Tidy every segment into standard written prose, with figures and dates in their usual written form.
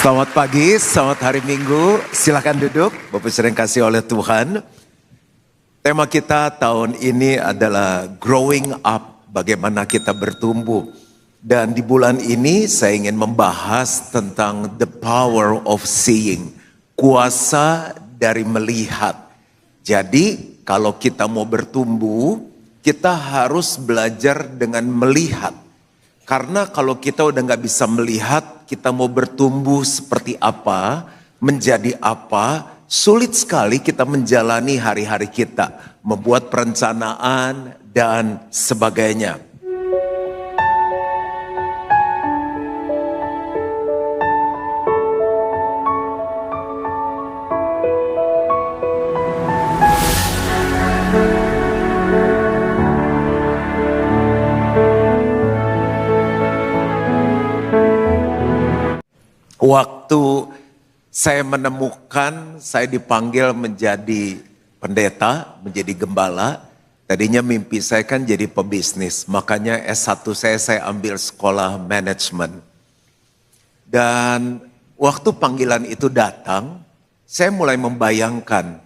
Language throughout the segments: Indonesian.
Selamat pagi, selamat hari Minggu. Silakan duduk, Bapak sering kasih oleh Tuhan. Tema kita tahun ini adalah growing up, bagaimana kita bertumbuh. Dan di bulan ini saya ingin membahas tentang the power of seeing, kuasa dari melihat. Jadi kalau kita mau bertumbuh, kita harus belajar dengan melihat. Karena kalau kita udah gak bisa melihat, kita mau bertumbuh seperti apa, menjadi apa, sulit sekali kita menjalani hari-hari kita, membuat perencanaan dan sebagainya. Waktu saya menemukan, saya dipanggil menjadi pendeta, menjadi gembala. Tadinya mimpi saya kan jadi pebisnis, makanya S1 saya ambil sekolah manajemen. Dan waktu panggilan itu datang, saya mulai membayangkan,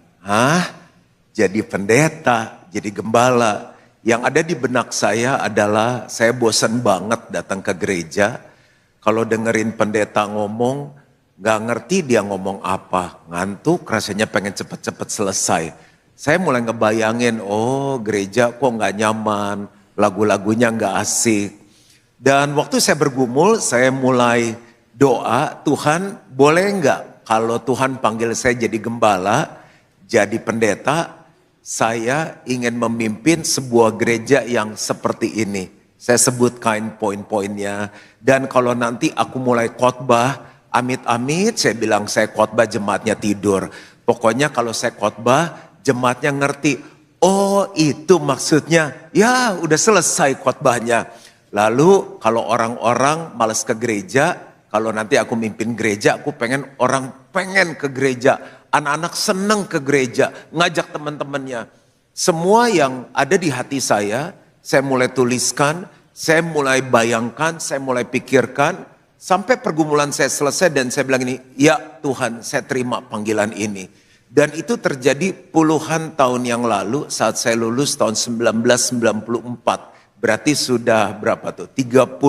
jadi pendeta, jadi gembala. Yang ada di benak saya adalah saya bosan banget datang ke gereja. Kalau dengerin pendeta ngomong, gak ngerti dia ngomong apa. Ngantuk, rasanya pengen cepet-cepet selesai. Saya mulai ngebayangin, gereja kok gak nyaman, lagu-lagunya gak asik. Dan waktu saya bergumul, saya mulai doa, Tuhan boleh gak kalau Tuhan panggil saya jadi gembala, jadi pendeta, saya ingin memimpin sebuah gereja yang seperti ini. Saya sebutkan poin-poinnya. Dan kalau nanti aku mulai khotbah, amit-amit saya bilang saya khotbah jemaatnya tidur. Pokoknya kalau saya khotbah, jemaatnya ngerti. Oh itu maksudnya, ya udah selesai khotbahnya. Lalu kalau orang-orang malas ke gereja, kalau nanti aku mimpin gereja, aku pengen orang pengen ke gereja. Anak-anak seneng ke gereja, ngajak teman-temannya. Semua yang ada di hati saya mulai tuliskan, saya mulai bayangkan, saya mulai pikirkan, sampai pergumulan saya selesai dan saya bilang ini, ya Tuhan saya terima panggilan ini. Dan itu terjadi puluhan tahun yang lalu saat saya lulus tahun 1994. Berarti sudah berapa tuh? 32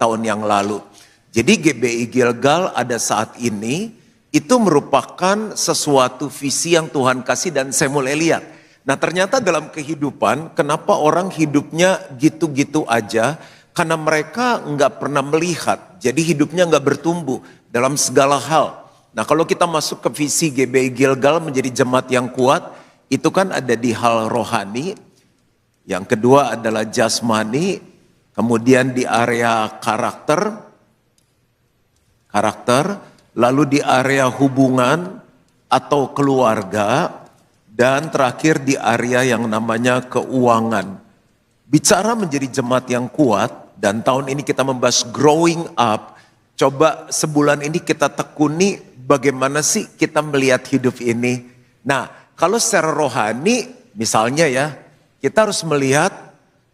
tahun yang lalu. Jadi GBI Gilgal ada saat ini, itu merupakan sesuatu visi yang Tuhan kasih dan saya mulai lihat. Nah ternyata dalam kehidupan, kenapa orang hidupnya gitu-gitu aja? Karena mereka nggak pernah melihat, jadi hidupnya nggak bertumbuh dalam segala hal. Nah kalau kita masuk ke visi GBI Gilgal menjadi jemaat yang kuat, itu kan ada di hal rohani. Yang kedua adalah jasmani, kemudian di area karakter, lalu di area hubungan atau keluarga, dan terakhir di area yang namanya keuangan. Bicara menjadi jemaat yang kuat, dan tahun ini kita membahas growing up. Coba sebulan ini kita tekuni bagaimana sih kita melihat hidup ini. Nah kalau secara rohani misalnya ya, kita harus melihat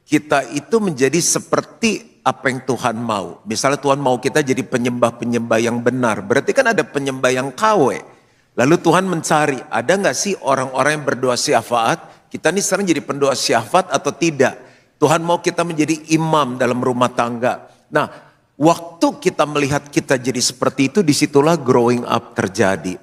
kita itu menjadi seperti apa yang Tuhan mau. Misalnya Tuhan mau kita jadi penyembah-penyembah yang benar, berarti kan ada penyembah yang KW. Lalu Tuhan mencari, ada gak sih orang-orang yang berdoa syafaat? Kita ini sering jadi pendoa syafaat atau tidak? Tuhan mau kita menjadi imam dalam rumah tangga. Nah, waktu kita melihat kita jadi seperti itu, disitulah growing up terjadi.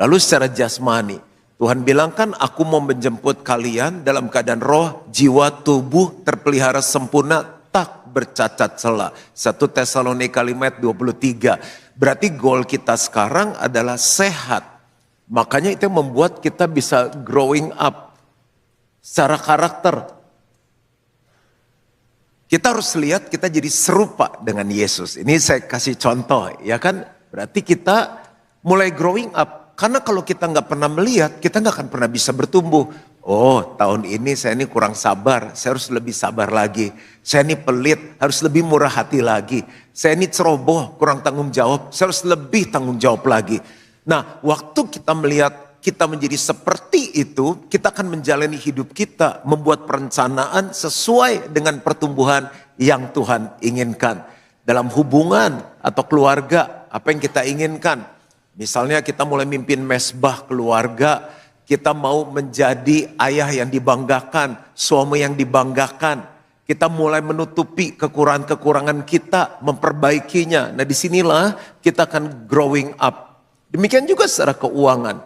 Lalu secara jasmani, Tuhan bilang kan aku mau menjemput kalian dalam keadaan roh, jiwa, tubuh terpelihara sempurna, tak bercacat celah. 1 Tesalonika 5:23. Berarti goal kita sekarang adalah sehat. Makanya itu membuat kita bisa growing up secara karakter. Kita harus lihat kita jadi serupa dengan Yesus. Ini saya kasih contoh ya kan. Berarti kita mulai growing up. Karena kalau kita nggak pernah melihat, kita nggak akan pernah bisa bertumbuh. Oh tahun ini saya ini kurang sabar, saya harus lebih sabar lagi. Saya ini pelit, harus lebih murah hati lagi. Saya ini ceroboh, kurang tanggung jawab, saya harus lebih tanggung jawab lagi. Nah, waktu kita melihat kita menjadi seperti itu, kita akan menjalani hidup kita, membuat perencanaan sesuai dengan pertumbuhan yang Tuhan inginkan. Dalam hubungan atau keluarga, apa yang kita inginkan. Misalnya kita mulai mimpin mesbah keluarga, kita mau menjadi ayah yang dibanggakan, suami yang dibanggakan. Kita mulai menutupi kekurangan-kekurangan kita, memperbaikinya. Nah disinilah kita akan growing up. Demikian juga secara keuangan.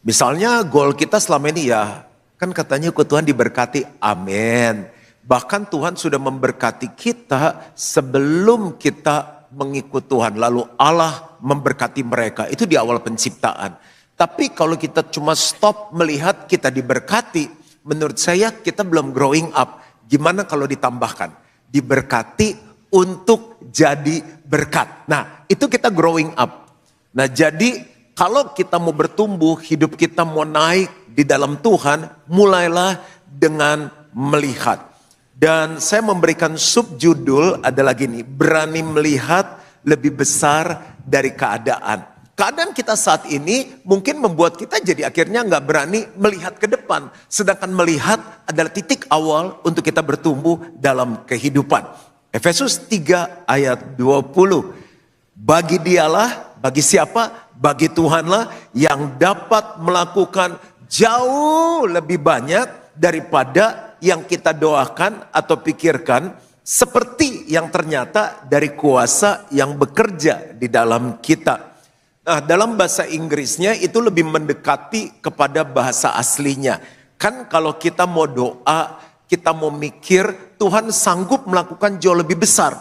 Misalnya goal kita selama ini ya, kan katanya Tuhan diberkati, amin. Bahkan Tuhan sudah memberkati kita sebelum kita mengikut Tuhan. Lalu Allah memberkati mereka. Itu di awal penciptaan. Tapi kalau kita cuma stop melihat kita diberkati, menurut saya kita belum growing up. Gimana kalau ditambahkan? Diberkati untuk jadi berkat. Nah itu kita growing up. Nah jadi kalau kita mau bertumbuh, hidup kita mau naik di dalam Tuhan, mulailah dengan melihat. Dan saya memberikan subjudul adalah gini, berani melihat lebih besar dari keadaan. Keadaan kita saat ini mungkin membuat kita jadi akhirnya nggak berani melihat ke depan. Sedangkan melihat adalah titik awal untuk kita bertumbuh dalam kehidupan. Efesus 3 ayat 20. Bagi dialah, bagi siapa? Bagi Tuhanlah yang dapat melakukan jauh lebih banyak daripada yang kita doakan atau pikirkan, seperti yang ternyata dari kuasa yang bekerja di dalam kita. Nah, dalam bahasa Inggrisnya itu lebih mendekati kepada bahasa aslinya. Kan kalau kita mau doa, kita mau mikir, Tuhan sanggup melakukan jauh lebih besar.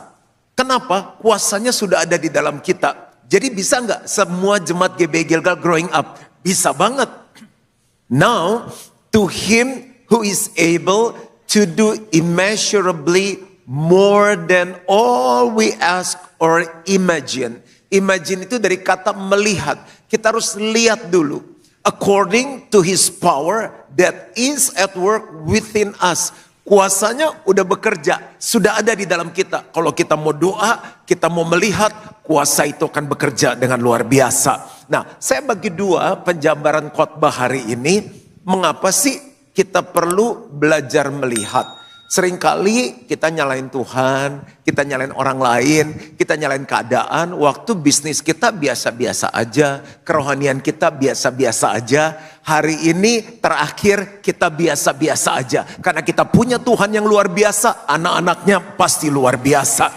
Kenapa? Kuasanya sudah ada di dalam kita. Jadi bisa nggak semua jemaat GBI Gilgal growing up? Bisa banget. Now, to him who is able to do immeasurably more than all we ask or imagine. Imagine itu dari kata melihat. Kita harus lihat dulu. According to his power that is at work within us. Kuasanya udah bekerja, sudah ada di dalam kita. Kalau kita mau doa, kita mau melihat, kuasa itu akan bekerja dengan luar biasa. Nah, saya bagi dua penjabaran khotbah hari ini. Mengapa sih kita perlu belajar melihat? Seringkali kita nyalain Tuhan, kita nyalain orang lain, kita nyalain keadaan. Waktu bisnis kita biasa-biasa aja, kerohanian kita biasa-biasa aja. Hari ini terakhir kita biasa-biasa aja. Karena kita punya Tuhan yang luar biasa, anak-anaknya pasti luar biasa.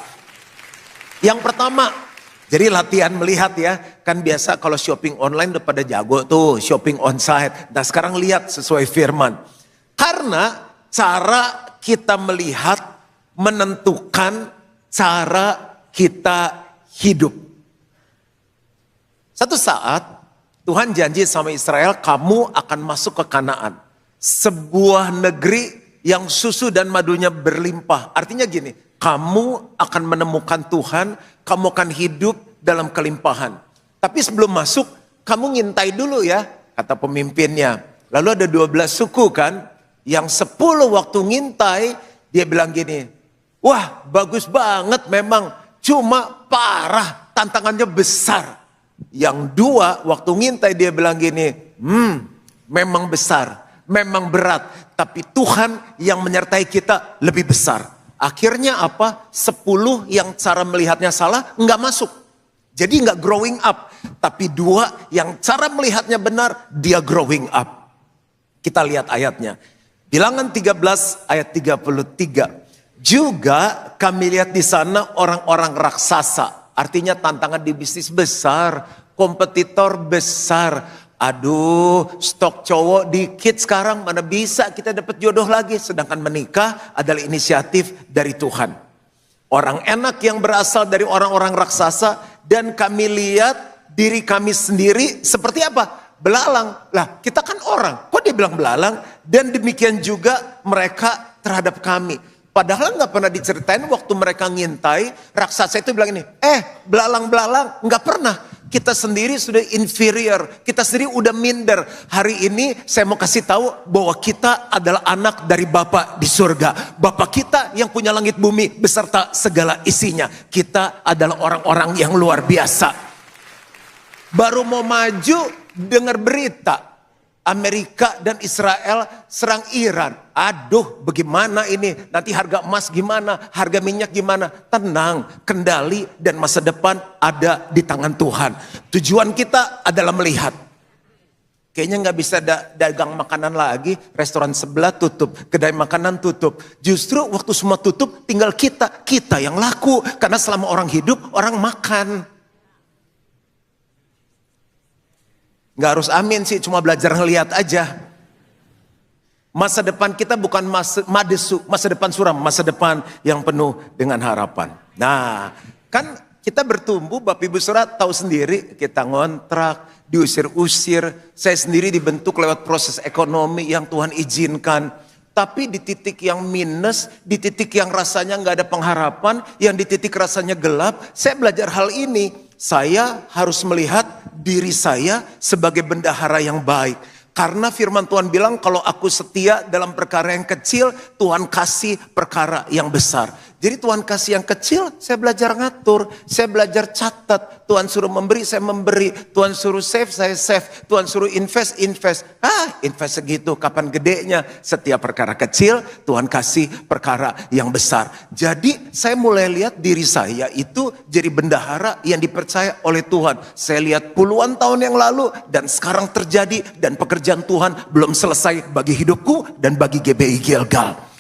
Yang pertama, jadi latihan melihat ya. Kan biasa kalau shopping online udah pada jago tuh, shopping onsite. Nah sekarang lihat sesuai firman. Karena cara kita melihat menentukan cara kita hidup. Satu saat Tuhan janji sama Israel, kamu akan masuk ke Kanaan. Sebuah negeri yang susu dan madunya berlimpah. Artinya gini, kamu akan menemukan Tuhan, kamu akan hidup dalam kelimpahan. Tapi sebelum masuk, kamu ngintai dulu ya, kata pemimpinnya. Lalu ada 12 suku kan, yang 10 waktu ngintai, dia bilang gini, wah bagus banget memang, cuma parah, tantangannya besar. Yang 2 waktu ngintai dia bilang gini, memang besar, memang berat, tapi Tuhan yang menyertai kita lebih besar. Akhirnya apa? 10 yang cara melihatnya salah, nggak masuk. Jadi nggak growing up. Tapi 2 yang cara melihatnya benar, dia growing up. Kita lihat ayatnya. Bilangan 13 ayat 33. Juga kami lihat di sana orang-orang raksasa. Artinya tantangan di bisnis besar, kompetitor besar. Aduh, stok cowok dikit sekarang, mana bisa kita dapat jodoh lagi. Sedangkan menikah adalah inisiatif dari Tuhan. Orang enak yang berasal dari orang-orang raksasa. Dan kami lihat diri kami sendiri seperti apa? Belalang. Lah kita kan orang, kok dia bilang belalang? Dan demikian juga mereka terhadap kami. Padahal nggak pernah diceritain waktu mereka ngintai, raksasa itu bilang ini, belalang-belalang, nggak pernah. Kita sendiri sudah inferior, kita sendiri udah minder. Hari ini saya mau kasih tahu bahwa kita adalah anak dari Bapa di surga. Bapa kita yang punya langit bumi beserta segala isinya. Kita adalah orang-orang yang luar biasa. Baru mau maju dengar berita, Amerika dan Israel serang Iran. Aduh, bagaimana ini? Nanti harga emas gimana? Harga minyak gimana? Tenang, kendali dan masa depan ada di tangan Tuhan. Tujuan kita adalah melihat. Kayaknya nggak bisa dagang makanan lagi, restoran sebelah tutup, kedai makanan tutup. Justru waktu semua tutup, tinggal kita yang laku. Karena selama orang hidup, orang makan. Nggak harus amin sih, cuma belajar ngeliat aja. Masa depan kita bukan masa depan suram, masa depan yang penuh dengan harapan. Nah, kan kita bertumbuh, Bapak Ibu Saudara tahu sendiri, kita ngontrak, diusir-usir. Saya sendiri dibentuk lewat proses ekonomi yang Tuhan izinkan. Tapi di titik yang minus, di titik yang rasanya nggak ada pengharapan, yang di titik rasanya gelap, saya belajar hal ini. Saya harus melihat diri saya sebagai bendahara yang baik. Karena firman Tuhan bilang kalau aku setia dalam perkara yang kecil, Tuhan kasih perkara yang besar. Jadi Tuhan kasih yang kecil, saya belajar ngatur, saya belajar catat. Tuhan suruh memberi, saya memberi. Tuhan suruh save, saya save. Tuhan suruh invest. Invest segitu, kapan gedenya? Setiap perkara kecil, Tuhan kasih perkara yang besar. Jadi saya mulai lihat diri saya itu jadi bendahara yang dipercaya oleh Tuhan. Saya lihat puluhan tahun yang lalu dan sekarang terjadi. Dan pekerjaan Tuhan belum selesai bagi hidupku dan bagi GBI Gilgal.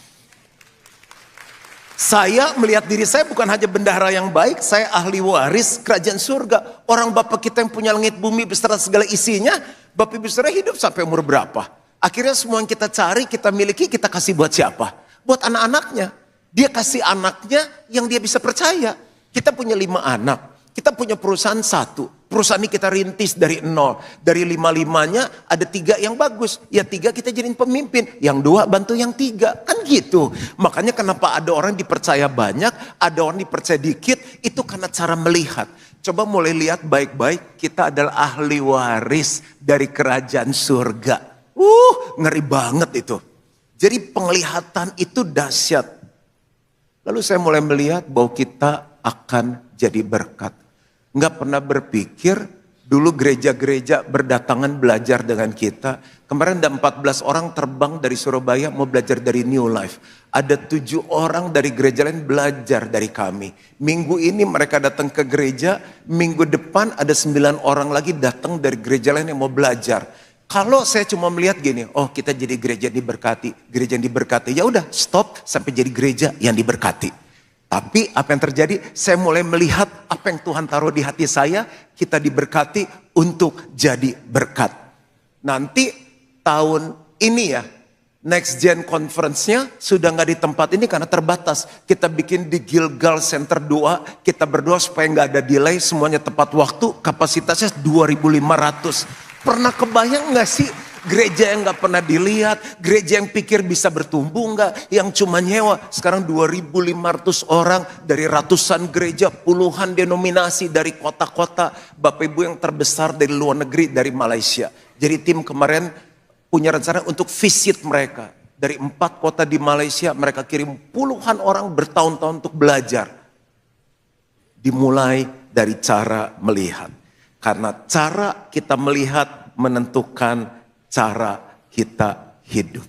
Saya melihat diri saya bukan hanya bendahara yang baik, saya ahli waris kerajaan surga. Orang Bapak kita yang punya langit bumi beserta segala isinya, Bapak Ibu Saudara hidup sampai umur berapa? Akhirnya semua yang kita cari, kita miliki, kita kasih buat siapa? Buat anak-anaknya. Dia kasih anaknya yang dia bisa percaya. Kita punya 5 anak. Kita punya perusahaan 1. Perusahaan ini kita rintis dari 0. Dari 5-5-nya ada 3 yang bagus. Ya 3 kita jadiin pemimpin. Yang 2 bantu yang 3. Kan gitu. Makanya kenapa ada orang dipercaya banyak, ada orang dipercaya dikit. Itu karena cara melihat. Coba mulai lihat baik-baik. Kita adalah ahli waris dari kerajaan surga. Ngeri banget itu. Jadi penglihatan itu dahsyat. Lalu saya mulai melihat bahwa kita akan jadi berkat. Nggak pernah berpikir dulu gereja-gereja berdatangan belajar dengan kita. Kemarin ada 14 orang terbang dari Surabaya mau belajar dari New Life. Ada 7 orang dari gereja lain belajar dari kami. Minggu ini mereka datang ke gereja. Minggu depan ada 9 orang lagi datang dari gereja lain yang mau belajar. Kalau saya cuma melihat gini, oh kita jadi gereja diberkati. Gereja yang diberkati, ya udah stop sampai jadi gereja yang diberkati. Tapi apa yang terjadi? Saya mulai melihat apa yang Tuhan taruh di hati saya. Kita diberkati untuk jadi berkat. Nanti tahun ini ya, Next Gen Conference-nya sudah nggak di tempat ini karena terbatas. Kita bikin di Gilgal Center 2. Kita berdoa supaya nggak ada delay, semuanya tepat waktu. Kapasitasnya 2.500. Pernah kebayang nggak sih? Gereja yang gak pernah dilihat, gereja yang pikir bisa bertumbuh gak, yang cuma nyewa. Sekarang 2.500 orang dari ratusan gereja, puluhan denominasi dari kota-kota. Bapak Ibu yang terbesar dari luar negeri, dari Malaysia. Jadi tim kemarin punya rencana untuk visit mereka. Dari 4 kota di Malaysia, mereka kirim puluhan orang bertahun-tahun untuk belajar. Dimulai dari cara melihat. Karena cara kita melihat menentukan cara kita hidup.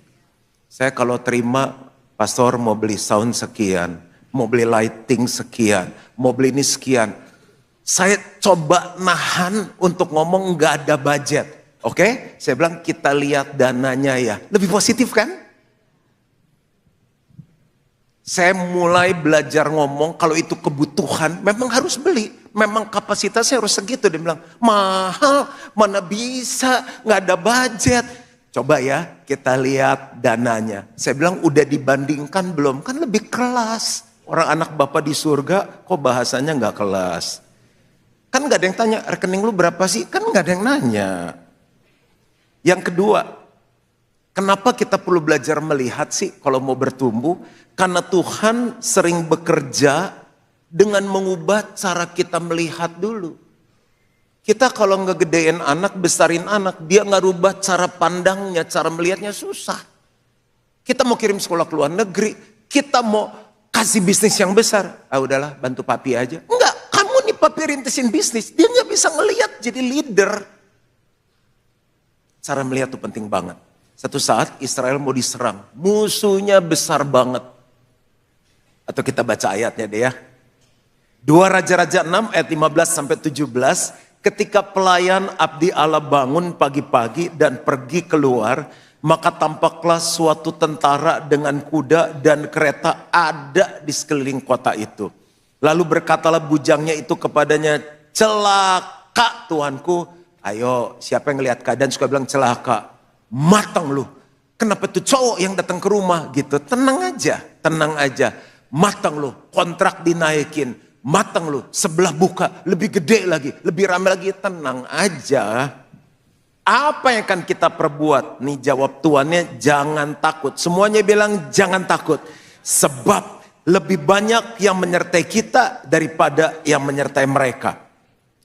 Saya kalau terima, pastor mau beli sound sekian, mau beli lighting sekian, mau beli ini sekian. Saya coba nahan untuk ngomong nggak ada budget. Oke? Saya bilang kita lihat dananya ya. Lebih positif kan? Saya mulai belajar ngomong kalau itu kebutuhan memang harus beli. Memang kapasitasnya harus segitu. Dia bilang mahal, mana bisa, nggak ada budget. Coba ya kita lihat dananya. Saya bilang udah dibandingkan belum? Kan lebih kelas. Orang anak Bapak di surga kok bahasanya nggak kelas. Kan nggak ada yang tanya rekening lu berapa sih? Kan nggak ada yang nanya. Yang kedua, kenapa kita perlu belajar melihat sih kalau mau bertumbuh? Karena Tuhan sering bekerja dengan mengubah cara kita melihat dulu. Kita kalau ngegedein anak, besarin anak, dia nggak rubah cara pandangnya, cara melihatnya susah. Kita mau kirim sekolah ke luar negeri, kita mau kasih bisnis yang besar. Ah udahlah, bantu papi aja. Enggak, kamu nih papi rintisin bisnis, dia nggak bisa ngelihat jadi leader. Cara melihat itu penting banget. Satu saat Israel mau diserang. Musuhnya besar banget. Atau kita baca ayatnya deh ya. 2 Raja-Raja 6 ayat 15 sampai 17. Ketika pelayan abdi Allah bangun pagi-pagi dan pergi keluar, maka tampaklah suatu tentara dengan kuda dan kereta ada di sekeliling kota itu. Lalu berkatalah bujangnya itu kepadanya, celaka Tuanku. Ayo, siapa yang lihat keadaan suka bilang celaka. Matang lu. Kenapa tuh cowok yang datang ke rumah gitu. Tenang aja. Matang lu, kontrak dinaikin. Matang lu, sebelah buka, lebih gede lagi, lebih ramai lagi. Tenang aja. Apa yang akan kita perbuat? Nih jawab tuannya, jangan takut. Semuanya bilang jangan takut. Sebab lebih banyak yang menyertai kita daripada yang menyertai mereka.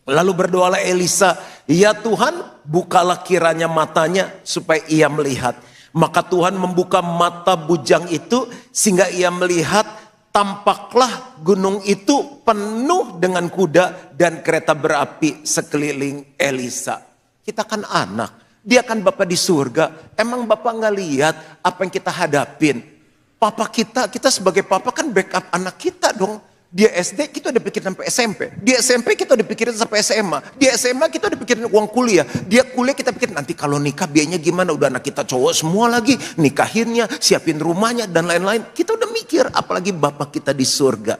Lalu berdoalah Elisa, ya Tuhan bukalah kiranya matanya supaya ia melihat. Maka Tuhan membuka mata bujang itu sehingga ia melihat, tampaklah gunung itu penuh dengan kuda dan kereta berapi sekeliling Elisa. Kita kan anak, dia kan Bapak di surga. Emang Bapak nggak lihat apa yang kita hadapin? Papa kita sebagai papa kan backup anak kita dong. Dia SD kita udah pikirin sampai SMP. Dia SMP kita udah pikirin sampai SMA. Dia SMA kita udah pikirin uang kuliah. Dia kuliah kita pikirin nanti kalau nikah biayanya gimana. Udah anak kita cowok semua lagi. Nikahinnya, siapin rumahnya dan lain-lain. Kita udah mikir apalagi Bapak kita di surga.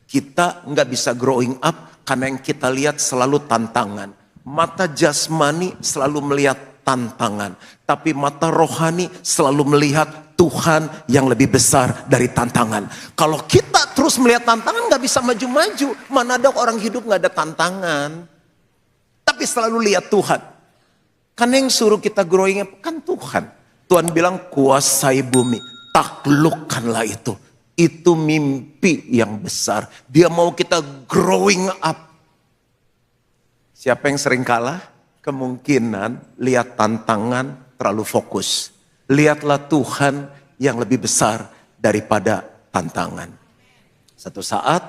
Kita nggak bisa growing up karena yang kita lihat selalu tantangan. Mata jasmani selalu melihat tantangan. Tapi mata rohani selalu melihat Tuhan yang lebih besar dari tantangan. Kalau kita terus melihat tantangan gak bisa maju-maju. Mana ada orang hidup gak ada tantangan. Tapi selalu lihat Tuhan. Karena yang suruh kita growing up kan Tuhan. Tuhan bilang kuasai bumi. Taklukkanlah itu. Itu mimpi yang besar. Dia mau kita growing up. Siapa yang sering kalah? Kemungkinan lihat tantangan terlalu fokus. Lihatlah Tuhan yang lebih besar daripada tantangan. Satu saat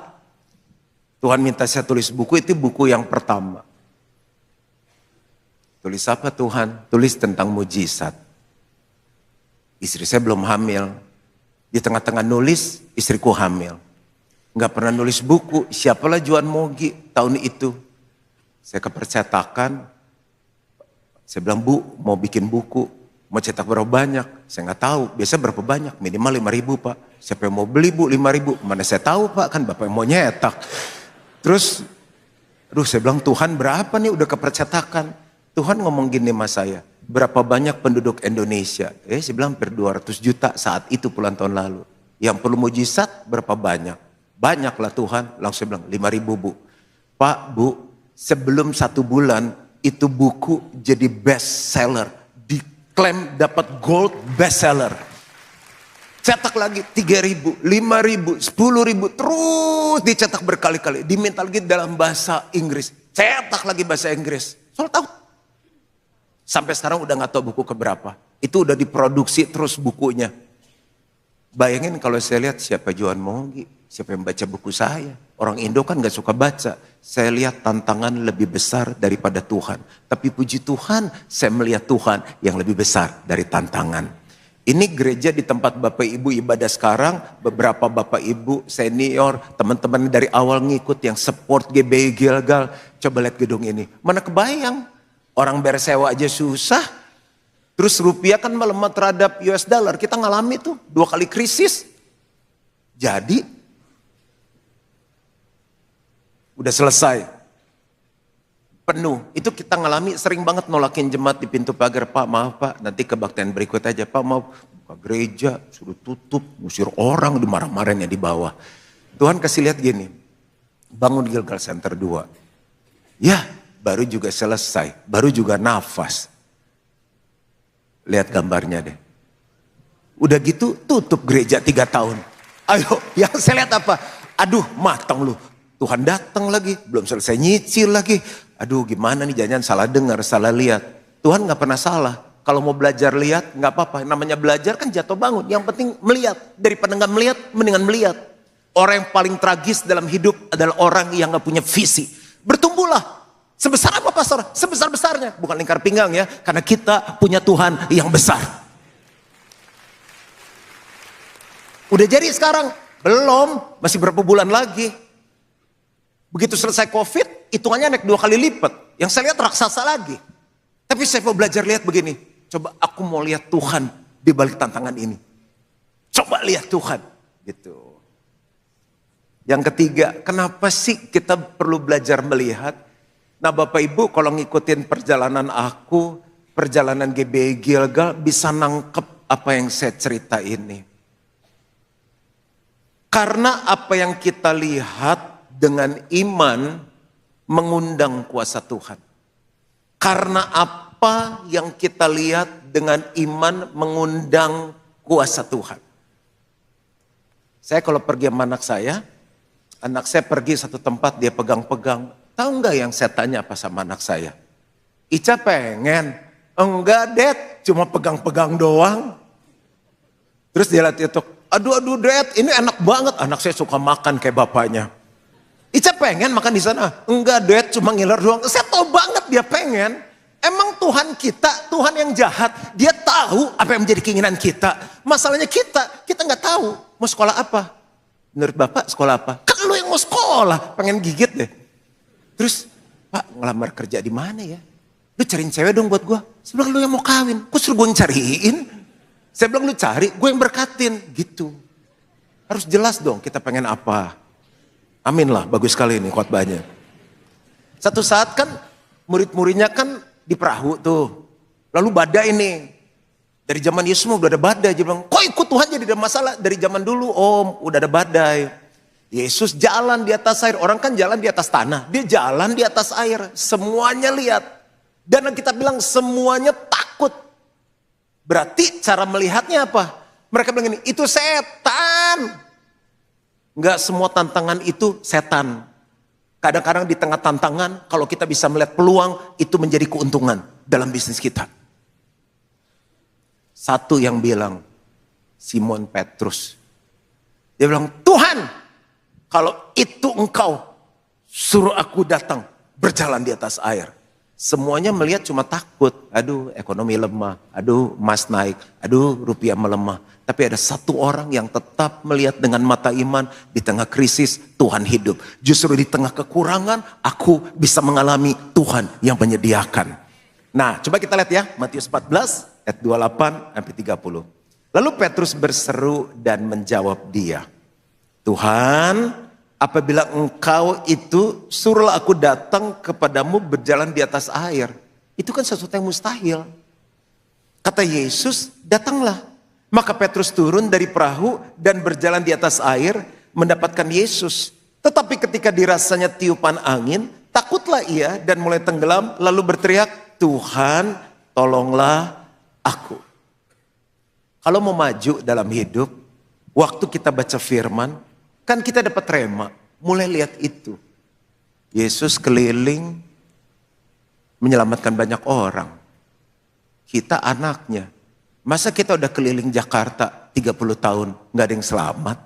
Tuhan minta saya tulis buku, itu buku yang pertama. Tulis apa Tuhan? Tulis tentang mujizat. Istri saya belum hamil. Di tengah-tengah nulis, istriku hamil. Gak pernah nulis buku, siapalah Juan Mogi tahun itu. Saya ke percetakan, saya bilang Bu mau bikin buku. Mau cetak berapa banyak? Saya nggak tahu. Biasa berapa banyak? Minimal 5.000 Pak. Siapa yang mau beli Bu 5.000? Mana saya tahu Pak, kan Bapak yang mau nyetak. Terus, saya bilang Tuhan berapa nih udah ke percetakan? Tuhan ngomong gini sama saya, berapa banyak penduduk Indonesia? Saya bilang hampir 200 juta saat itu puluhan tahun lalu. Yang perlu mujizat berapa banyak? Banyaklah Tuhan. Langsung bilang 5.000 Bu. Pak Bu, sebelum 1 bulan itu buku jadi best seller. Klaim dapat gold bestseller. Cetak lagi 3.000, 5.000, 10.000. Terus dicetak berkali-kali. Diminta lagi dalam bahasa Inggris. Cetak lagi bahasa Inggris. Soal tahu. Sampai sekarang udah gak tahu buku keberapa. Itu udah diproduksi terus bukunya. Bayangin kalau saya lihat siapa Juan Mogi. Siapa yang baca buku saya. Orang Indo kan gak suka baca. Saya lihat tantangan lebih besar daripada Tuhan. Tapi puji Tuhan, saya melihat Tuhan yang lebih besar dari tantangan. Ini gereja di tempat Bapak Ibu ibadah sekarang. Beberapa Bapak Ibu senior, teman-teman dari awal ngikut yang support GBI Gilgal. Coba lihat gedung ini. Mana kebayang? Orang bayar sewa aja susah. Terus rupiah kan melemah terhadap US dollar. Kita ngalami tuh 2 kali krisis. Jadi udah selesai. Penuh. Itu kita ngalami sering banget nolakin jemaat di pintu pagar. Pak maaf Pak, nanti kebaktian berikut aja. Pak mau buka gereja, suruh tutup, ngusir orang, dimarah-marahin yang di bawah. Tuhan kasih lihat gini, bangun Gilgal Center 2. Ya, baru juga selesai, baru juga nafas. Lihat gambarnya deh. Udah gitu tutup gereja 3 tahun. Ayo, yang saya lihat apa? Aduh, matang lu. Tuhan datang lagi, belum selesai nyicil lagi. Aduh gimana nih, jangan salah dengar, salah lihat. Tuhan gak pernah salah. Kalau mau belajar lihat, gak apa-apa. Namanya belajar kan jatuh bangun. Yang penting melihat. Daripada gak melihat, mendingan melihat. Orang yang paling tragis dalam hidup adalah orang yang gak punya visi. Bertumbuhlah. Sebesar apa pastor? Sebesar-besarnya. Bukan lingkar pinggang ya, karena kita punya Tuhan yang besar. Udah jadi sekarang? Belum, masih berapa bulan lagi. Begitu selesai COVID, hitungannya naik 2 kali lipat. Yang saya lihat raksasa lagi. Tapi saya mau belajar lihat begini. Coba aku mau lihat Tuhan di balik tantangan ini. Coba lihat Tuhan. Gitu. Yang ketiga, kenapa sih kita perlu belajar melihat? Nah Bapak Ibu kalau ngikutin perjalanan aku, perjalanan GBI Gilgal bisa nangkep apa yang saya cerita ini. Karena apa yang kita lihat dengan iman mengundang kuasa Tuhan. Karena apa yang kita lihat dengan iman mengundang kuasa Tuhan. Saya kalau pergi sama anak saya pergi satu tempat dia pegang-pegang. Tahu nggak yang saya tanya apa sama anak saya? Ica pengen. Enggak Dad, cuma pegang-pegang doang. Terus dia lihat itu, aduh Dad, ini enak banget. Anak saya suka makan kayak bapaknya. Ica pengen makan di sana. Enggak Dad, cuma ngiler doang. Saya tahu banget dia pengen. Emang Tuhan kita, Tuhan yang jahat. Dia tahu apa yang menjadi keinginan kita. Masalahnya kita nggak tahu mau sekolah apa. Menurut Bapak sekolah apa? Kan lu yang mau sekolah, pengen gigit deh. Terus, Pak ngelamar kerja di mana ya? Lu cariin cewek dong buat gue. Saya bilang lu yang mau kawin, kok suruh gue yang cariin? Saya bilang lu cari, gue yang berkatin. Gitu. Harus jelas dong kita pengen apa. Amin lah, bagus sekali ini khotbahnya. Satu saat kan murid-muridnya kan di perahu tuh. Lalu badai nih. Dari zaman Yesus udah ada badai. Dia bilang, kok ikut Tuhan jadi ada masalah? Dari zaman dulu om, udah ada badai. Yesus jalan di atas air. Orang kan jalan di atas tanah. Dia jalan di atas air. Semuanya lihat. Dan kita bilang semuanya takut. Berarti cara melihatnya apa? Mereka bilang ini, itu setan. Enggak semua tantangan itu setan. Kadang-kadang di tengah tantangan, kalau kita bisa melihat peluang, itu menjadi keuntungan dalam bisnis kita. Satu yang bilang, Simon Petrus. Dia bilang, Tuhan, kalau itu engkau, suruh aku datang berjalan di atas air. Semuanya melihat cuma takut. Aduh ekonomi lemah, aduh emas naik, aduh rupiah melemah. Tapi ada satu orang yang tetap melihat dengan mata iman di tengah krisis Tuhan hidup. Justru di tengah kekurangan aku bisa mengalami Tuhan yang menyediakan. Nah coba kita lihat ya Matius 14 ayat 28 sampai 30. Lalu Petrus berseru dan menjawab dia. Tuhan, apabila engkau itu suruhlah aku datang kepadamu berjalan di atas air. Itu kan sesuatu yang mustahil. Kata Yesus, datanglah. Maka Petrus turun dari perahu dan berjalan di atas air mendapatkan Yesus. Tetapi ketika dirasanya tiupan angin, takutlah ia dan mulai tenggelam lalu berteriak, Tuhan tolonglah aku. Kalau mau maju dalam hidup, waktu kita baca firman, kan kita dapat rema. Mulai lihat itu. Yesus keliling menyelamatkan banyak orang. Kita anaknya. Masa kita udah keliling Jakarta 30 tahun gak ada yang selamat?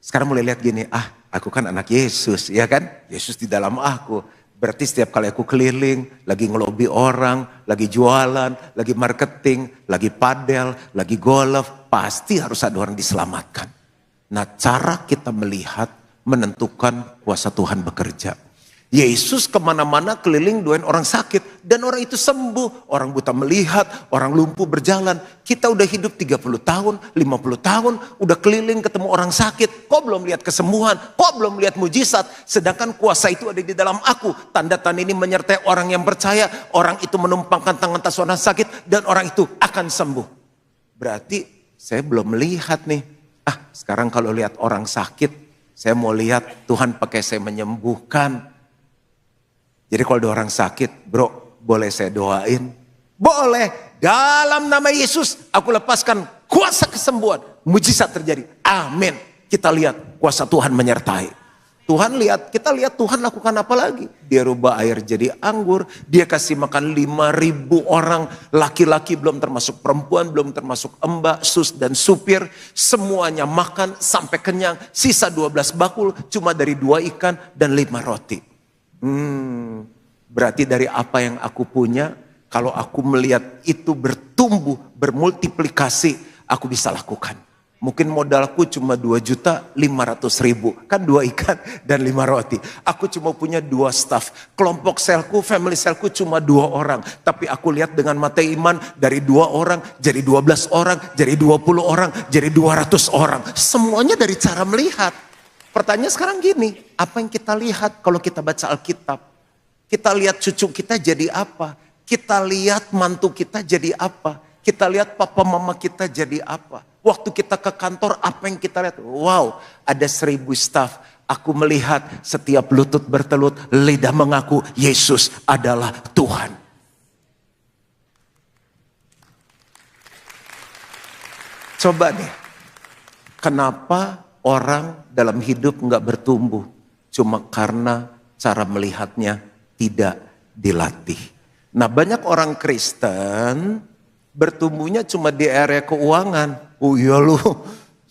Sekarang mulai lihat gini, aku kan anak Yesus, ya kan? Yesus di dalam aku. Berarti setiap kali aku keliling, lagi ngelobi orang, lagi jualan, lagi marketing, lagi padel, lagi golf, pasti harus ada orang diselamatkan. Nah cara kita melihat menentukan kuasa Tuhan bekerja. Yesus kemana-mana keliling doain orang sakit dan orang itu sembuh. Orang buta melihat, orang lumpuh berjalan. Kita udah hidup 30 tahun, 50 tahun, udah keliling ketemu orang sakit. Kok belum lihat kesembuhan? Kok belum lihat mujizat? Sedangkan kuasa itu ada di dalam aku. Tanda-tanda ini menyertai orang yang percaya. Orang itu menumpangkan tangan atas orang sakit dan orang itu akan sembuh. Berarti saya belum melihat nih. Sekarang kalau lihat orang sakit, saya mau lihat Tuhan pakai saya menyembuhkan. Jadi kalau ada orang sakit, bro, boleh saya doain? Boleh. Dalam nama Yesus, aku lepaskan kuasa kesembuhan. Mujizat terjadi. Amin. Kita lihat kuasa Tuhan menyertai. Tuhan lihat, kita lihat Tuhan lakukan apa lagi? Dia rubah air jadi anggur. Dia kasih makan 5.000 orang. Laki-laki belum termasuk perempuan, belum termasuk mbak, sus dan supir. Semuanya makan sampai kenyang. Sisa 12 bakul cuma dari 2 ikan dan 5 roti. Berarti dari apa yang aku punya, kalau aku melihat itu bertumbuh, bermultiplikasi, aku bisa lakukan. Mungkin modalku cuma 2.500.000, kan 2 ikan dan 5 roti. Aku cuma punya 2 staff. Kelompok selku, family selku cuma 2 orang. Tapi aku lihat dengan mata iman dari 2 orang, jadi 12 orang, jadi 20 orang, jadi 200 orang. Semuanya dari cara melihat. Pertanyaan sekarang gini, apa yang kita lihat kalau kita baca Alkitab? Kita lihat cucu kita jadi apa? Kita lihat mantu kita jadi apa? Kita lihat papa mama kita jadi apa? Waktu kita ke kantor, apa yang kita lihat? Wow, ada 1.000 staf. Aku melihat setiap lutut bertelut, lidah mengaku Yesus adalah Tuhan. Coba deh, kenapa orang dalam hidup nggak bertumbuh? Cuma karena cara melihatnya tidak dilatih. Nah, banyak orang Kristen bertumbuhnya cuma di area keuangan. Oh iya lu,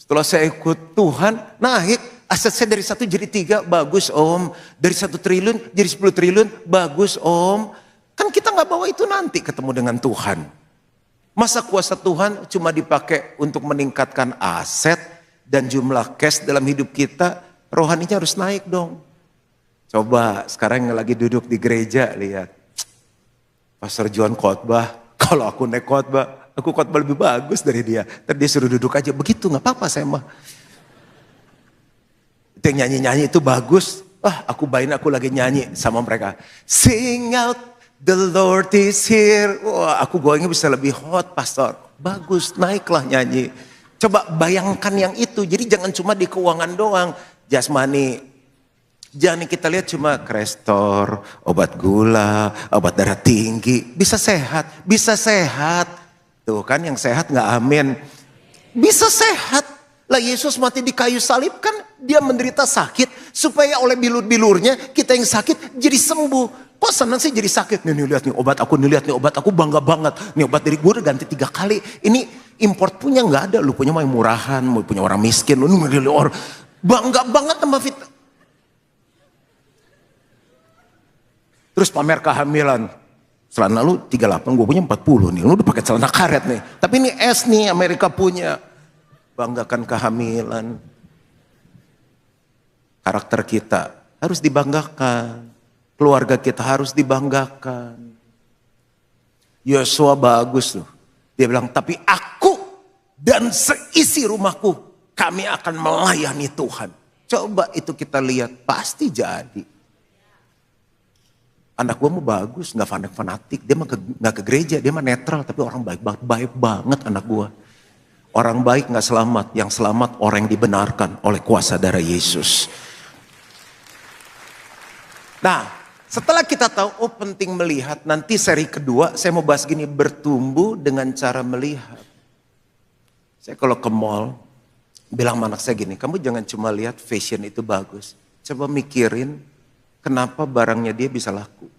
setelah saya ikut Tuhan, naik. Aset saya dari 1 jadi 3, bagus om. Dari 1 triliun jadi 10 triliun, bagus om. Kan kita gak bawa itu nanti ketemu dengan Tuhan. Masa kuasa Tuhan cuma dipakai untuk meningkatkan aset dan jumlah cash dalam hidup kita, rohaninya harus naik dong. Coba sekarang yang lagi duduk di gereja, lihat. Pastor John khotbah, kalau aku naik khotbah, aku khotbah lebih bagus dari dia. Terus dia suruh duduk aja, begitu gak apa-apa saya mah. Itu yang nyanyi-nyanyi itu bagus. Aku bayin aku lagi nyanyi sama mereka. Sing out, the Lord is here. Wah, aku goyangnya bisa lebih hot, pastor. Bagus, naiklah nyanyi. Coba bayangkan yang itu. Jadi jangan cuma di keuangan doang. Jasmani. Jangan kita lihat cuma Crestor, obat gula, obat darah tinggi. Bisa sehat, bisa sehat. Tuh kan yang sehat gak amin. Bisa sehat. Lah Yesus mati di kayu salib kan dia menderita sakit. Supaya oleh bilur-bilurnya kita yang sakit jadi sembuh. Kok senang sih jadi sakit? Nih lihat nih obat aku, nih lihat nih obat aku, bangga banget. Nih obat dari gue udah ganti 3 kali. Ini import punya gak ada. Lu punya mah yang murahan, mau punya orang miskin. Lu bangga banget sama fit. Terus pamer kehamilan. Celana lu 38, gue punya 40 nih. Lu udah pakai celana karet nih. Tapi ini S nih Amerika punya. Banggakan kehamilan. Karakter kita harus dibanggakan. Keluarga kita harus dibanggakan. Yosua bagus loh. Dia bilang, tapi aku dan seisi rumahku, kami akan melayani Tuhan. Coba itu kita lihat, pasti jadi. Anak gue mau bagus, gak fanatik. Dia mah gak ke gereja, dia mah netral. Tapi orang baik banget anak gue. Orang baik gak selamat. Yang selamat orang yang dibenarkan oleh kuasa darah Yesus. Nah, setelah kita tahu, penting melihat. Nanti seri kedua, saya mau bahas gini. Bertumbuh dengan cara melihat. Saya kalau ke mall, bilang sama anak saya gini. Kamu jangan cuma lihat fashion itu bagus. Coba mikirin. Kenapa barangnya dia bisa laku?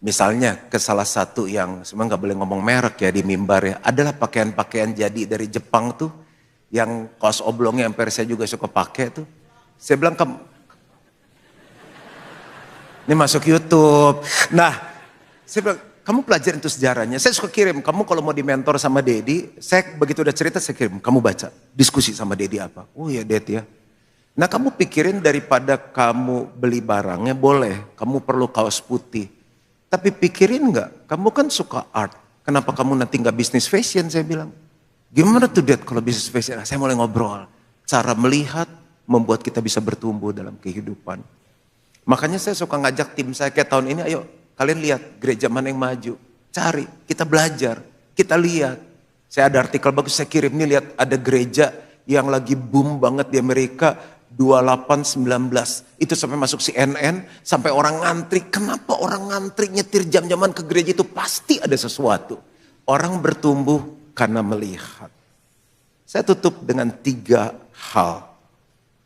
Misalnya ke salah satu yang sebenarnya nggak boleh ngomong merek ya di mimbar ya. Adalah pakaian-pakaian jadi dari Jepang tuh. Yang kaos oblongnya yang saya juga suka pakai tuh. Saya bilang ini masuk YouTube. Nah saya bilang kamu pelajarin itu sejarahnya. Saya suka kirim, kamu kalau mau di mentor sama Dedi. Saya begitu udah cerita saya kirim, kamu baca. Diskusi sama Dedi apa. Oh ya Dedi ya. Nah kamu pikirin daripada kamu beli barangnya boleh, kamu perlu kaos putih. Tapi pikirin gak, kamu kan suka art, kenapa kamu nanti gak bisnis fashion saya bilang. Gimana tuh Dad kalau bisnis fashion? Nah, saya mulai ngobrol, cara melihat membuat kita bisa bertumbuh dalam kehidupan. Makanya saya suka ngajak tim saya kayak tahun ini, ayo kalian lihat gereja mana yang maju. Cari, kita belajar, kita lihat. Saya ada artikel bagus saya kirim, nih lihat ada gereja yang lagi boom banget di Amerika. 2819 itu sampai masuk CNN, sampai orang ngantri. Kenapa orang ngantri nyetir jam-jaman ke gereja itu? Pasti ada sesuatu. Orang bertumbuh karena melihat. Saya tutup dengan 3 hal.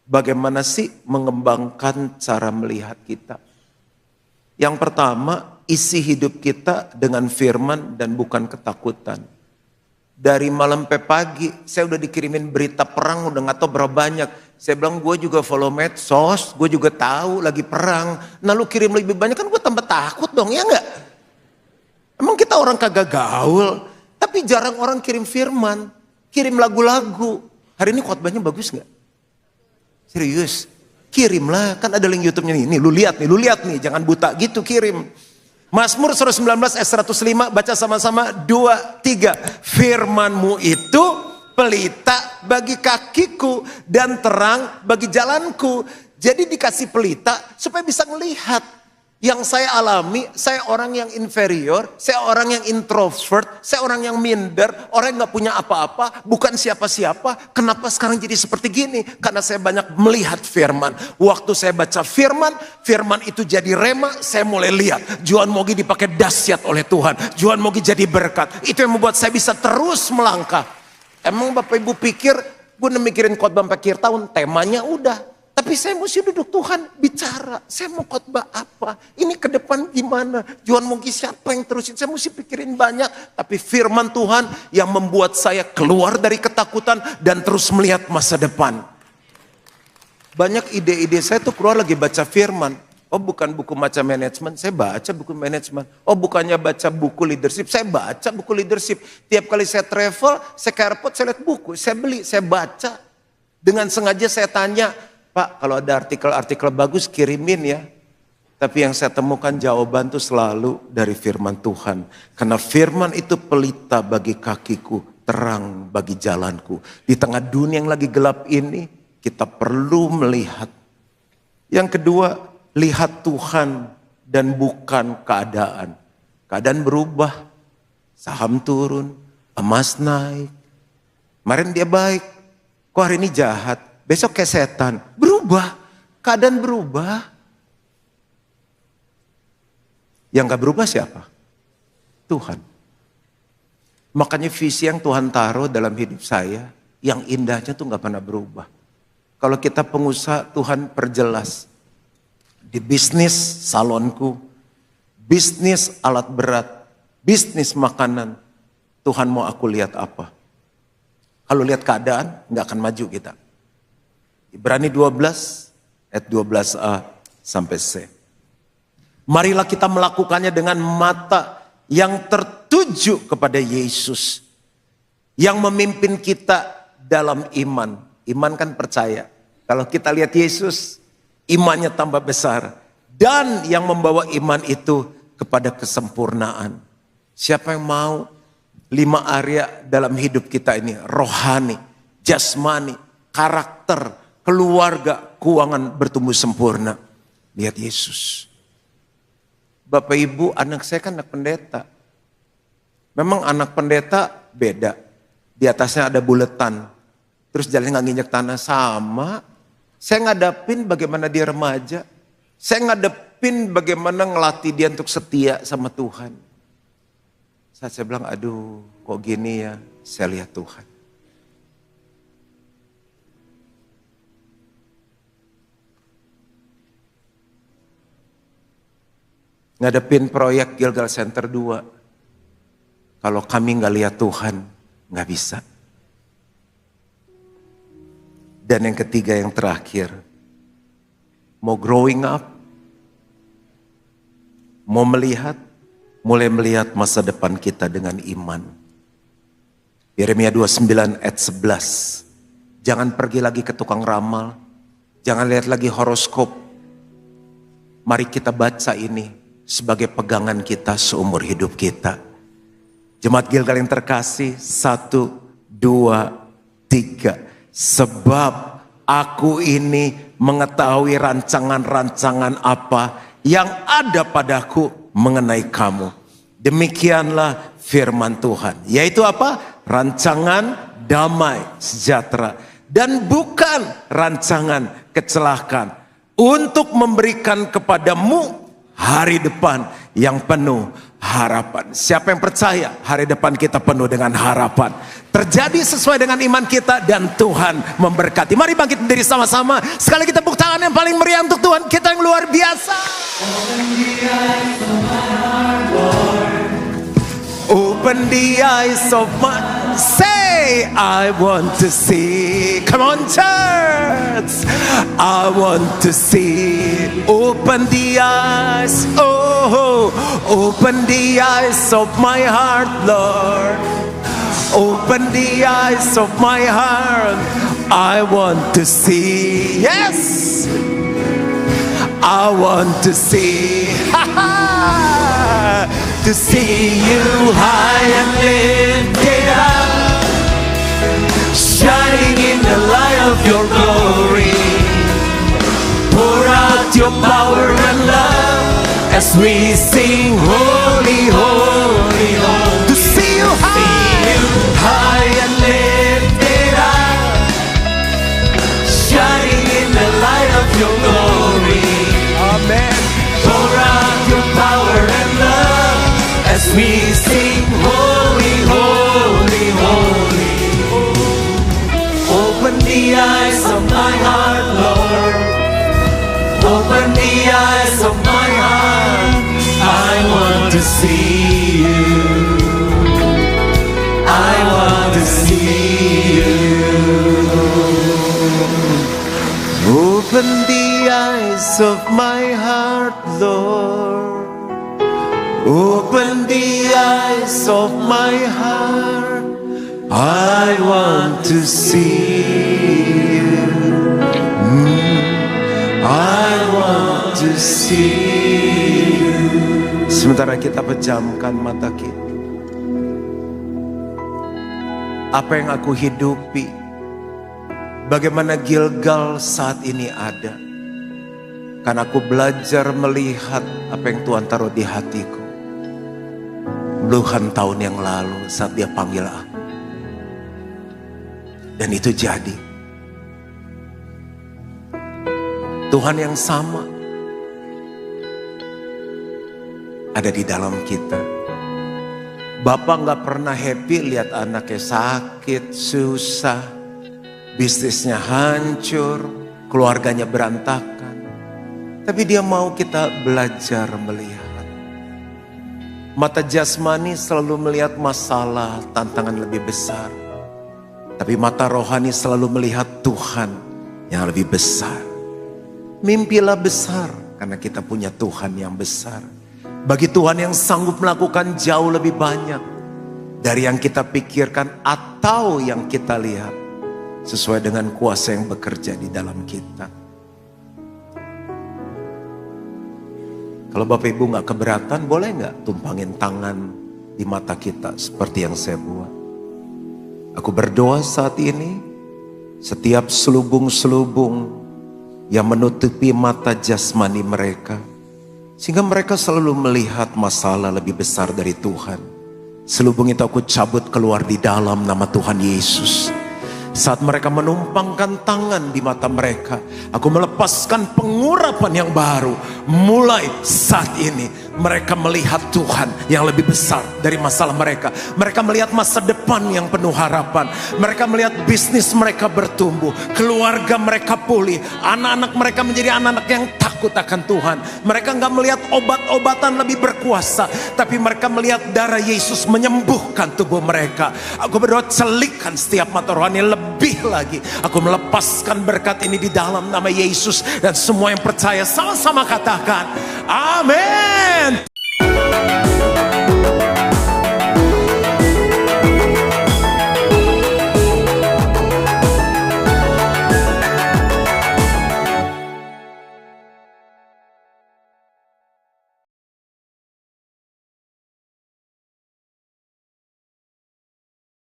Bagaimana sih mengembangkan cara melihat kita? Yang pertama, isi hidup kita dengan firman dan bukan ketakutan. Dari malam sampai pagi, saya udah dikirimin berita perang, udah gak tahu berapa banyak. Saya bilang, gue juga follow medsos, gue juga tahu lagi perang. Nah lu kirim lebih banyak kan gue tambah takut dong, ya gak? Emang kita orang kagak gaul, tapi jarang orang kirim firman, kirim lagu-lagu. Hari ini khotbahnya bagus gak? Serius, kirimlah, kan ada link YouTube-nya nih. Nih, lu lihat nih, jangan buta gitu, kirim. Mazmur 119 ayat 105, baca sama-sama 2, 3. Firman-Mu itu pelita bagi kakiku dan terang bagi jalanku. Jadi dikasih pelita supaya bisa ngelihat. Yang saya alami, saya orang yang inferior, saya orang yang introvert, saya orang yang minder, orang yang gak punya apa-apa, bukan siapa-siapa. Kenapa sekarang jadi seperti gini? Karena saya banyak melihat firman. Waktu saya baca firman, firman itu jadi rema, saya mulai lihat. Juan Mogi dipakai dahsyat oleh Tuhan. Juan Mogi jadi berkat. Itu yang membuat saya bisa terus melangkah. Emang Bapak Ibu pikir, gue mikirin khotbah sampai akhir tahun, temanya udah. Tapi saya mesti duduk Tuhan bicara. Saya mau khotbah apa? Ini ke depan gimana? Juan Mogi siapa yang terusin? Saya mesti pikirin banyak. Tapi firman Tuhan yang membuat saya keluar dari ketakutan dan terus melihat masa depan. Banyak ide-ide saya tuh keluar lagi baca firman. Oh bukan buku baca manajemen, saya baca buku manajemen. Oh bukannya baca buku leadership, saya baca buku leadership. Tiap kali saya travel, saya ke airport, saya lihat buku. Saya beli, saya baca. Dengan sengaja saya tanya, Pak, kalau ada artikel-artikel bagus kirimin ya. Tapi yang saya temukan jawaban itu selalu dari firman Tuhan. Karena firman itu pelita bagi kakiku, terang bagi jalanku. Di tengah dunia yang lagi gelap ini, kita perlu melihat. Yang kedua, lihat Tuhan dan bukan keadaan. Keadaan berubah, saham turun, emas naik. Kemarin dia baik, kok hari ini jahat. Besok kayak setan, berubah, keadaan berubah. Yang gak berubah siapa? Tuhan. Makanya visi yang Tuhan taruh dalam hidup saya, yang indahnya tuh gak pernah berubah. Kalau kita pengusaha, Tuhan perjelas. Di bisnis salonku, bisnis alat berat, bisnis makanan, Tuhan mau aku lihat apa? Kalau lihat keadaan, gak akan maju kita. Ibrani 12 ayat 12a sampai C. Marilah kita melakukannya dengan mata yang tertuju kepada Yesus. Yang memimpin kita dalam iman. Iman kan percaya. Kalau kita lihat Yesus, imannya tambah besar. Dan yang membawa iman itu kepada kesempurnaan. Siapa yang mau 5 area dalam hidup kita ini? Rohani, jasmani, karakter, keluarga, keuangan bertumbuh sempurna. Lihat Yesus. Bapak Ibu, anak saya kan anak pendeta. Memang anak pendeta beda. Di atasnya ada buletan. Terus jalannya gak nginjek tanah, sama. Saya ngadapin bagaimana dia remaja. Saya ngadepin bagaimana ngelatih dia untuk setia sama Tuhan. Saat saya bilang, aduh kok gini ya, saya lihat Tuhan. Ngadepin proyek Gilgal Center 2. Kalau kami gak lihat Tuhan, gak bisa. Dan yang ketiga, yang terakhir. Mau growing up, mau melihat, mulai melihat masa depan kita dengan iman. Yeremia 29 ayat 11. Jangan pergi lagi ke tukang ramal. Jangan lihat lagi horoskop. Mari kita baca ini sebagai pegangan kita seumur hidup kita. Jemaat Gilgal yang terkasih, 1, 2, 3. Sebab aku ini mengetahui rancangan-rancangan apa yang ada padaku mengenai kamu. Demikianlah firman Tuhan. Yaitu apa? Rancangan damai sejahtera. Dan bukan rancangan kecelakaan. Untuk memberikan kepadamu hari depan yang penuh harapan. Siapa yang percaya hari depan kita penuh dengan harapan? Terjadi sesuai dengan iman kita dan Tuhan memberkati. Mari bangkit berdiri sama-sama. Sekali kita tepuk tangan yang paling meriah untuk Tuhan kita yang luar biasa. Open the eyes of my Say, I want to see. Come on, church. I want to see. Open the eyes. Oh, open the eyes of my heart, Lord. Open the eyes of my heart. I want to see. Yes. I want to see. To see you high and lifted up, shining in the light of your glory. Pour out your power and love as we sing holy, holy, holy. To see you high and lifted up, shining in the light of your glory. Amen. Pour out your power and love as we sing holy, holy, holy. Open the eyes of my heart, Lord. Open the eyes of my heart. I want to see you. I want to see you. Open the eyes of my heart, Lord. Open the eyes of my heart. I want to see you. I want to see you. Sementara kita pejamkan mata kita. Apa yang aku hidupi? Bagaimana Gilgal saat ini ada? Karena aku belajar melihat apa yang Tuhan taruh di hatiku. Puluhan tahun yang lalu saat dia panggil aku. Dan itu jadi. Tuhan yang sama ada di dalam kita. Bapak gak pernah happy lihat anaknya sakit, susah, bisnisnya hancur, keluarganya berantakan. Tapi dia mau kita belajar melihat. Mata jasmani selalu melihat masalah, tantangan lebih besar. Tapi mata rohani selalu melihat Tuhan yang lebih besar. Mimpilah besar karena kita punya Tuhan yang besar. Bagi Tuhan yang sanggup melakukan jauh lebih banyak dari yang kita pikirkan atau yang kita lihat. Sesuai dengan kuasa yang bekerja di dalam kita. Kalau Bapak Ibu gak keberatan, boleh gak tumpangin tangan di mata kita seperti yang saya buat. Aku berdoa saat ini, setiap selubung-selubung yang menutupi mata jasmani mereka, sehingga mereka selalu melihat masalah lebih besar dari Tuhan. Selubung itu aku cabut keluar di dalam nama Tuhan Yesus. Saat mereka menumpangkan tangan di mata mereka, aku melepaskan pengurapan yang baru. Mulai saat ini mereka melihat Tuhan yang lebih besar dari masalah mereka. Mereka melihat masa depan yang penuh harapan. Mereka melihat bisnis mereka bertumbuh, keluarga mereka pulih, anak-anak mereka menjadi anak-anak yang takut akan Tuhan. Mereka gak melihat obat-obatan lebih berkuasa, tapi mereka melihat darah Yesus menyembuhkan tubuh mereka. Aku berdoa, celikkan setiap mata rohani lebih lagi. Aku melepaskan berkat ini di dalam nama Yesus. Dan semua yang percaya sama-sama katakan amin.